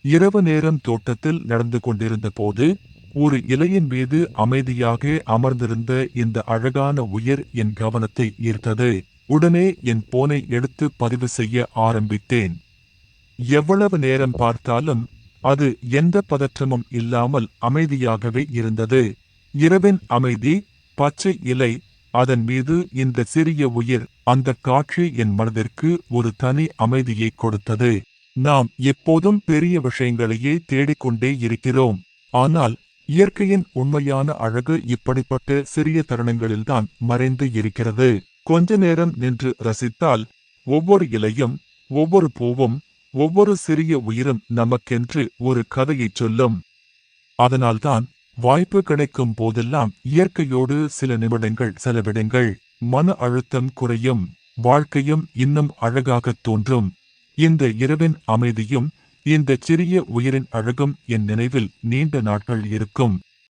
இரவு நேரம் தோட்டத்தில் நடந்து கொண்டிருந்த போது ஒரு இலையின் மீது அமைதியாக அமர்ந்திருந்த இந்த அழகான உயிர் என் கவனத்தை ஈர்த்தது. உடனே என் போனை எடுத்து பதிவு செய்ய ஆரம்பித்தேன். எவ்வளவு நேரம் பார்த்தாலும் அது எந்த பதற்றமும் இல்லாமல் அமைதியாகவே இருந்தது. இரவின் அமைதி, பச்சை இலை, அதன் மீது இந்த சிறிய உயிர், அந்த காட்சி என் மனதிற்கு ஒரு தனி அமைதியை கொடுத்தது. நாம் எப்போதும் பெரிய விஷயங்களையே தேடிக்கொண்டே இருக்கிறோம். ஆனால் இயற்கையின் உண்மையான அழகு இப்படிப்பட்ட சிறிய தருணங்களில்தான் மறைந்து இருக்கிறது. கொஞ்ச நேரம் நின்று ரசித்தால் ஒவ்வொரு இலையும், ஒவ்வொரு பூவும், ஒவ்வொரு சிறிய உயிரும் நமக்கென்று ஒரு கதையைச் சொல்லும். அதனால்தான் வாய்ப்பு கிடைக்கும் போதெல்லாம் இயற்கையோடு சில நிமிடங்கள் செலவிடுங்கள். மன அழுத்தம் குறையும், வாழ்க்கையும் இன்னும் அழகாகத் தோன்றும். இந்த இரவின் அமைதியும் இந்த சிறிய உயிரின் அழகும் என் நினைவில் நீண்ட நாட்கள் இருக்கும்.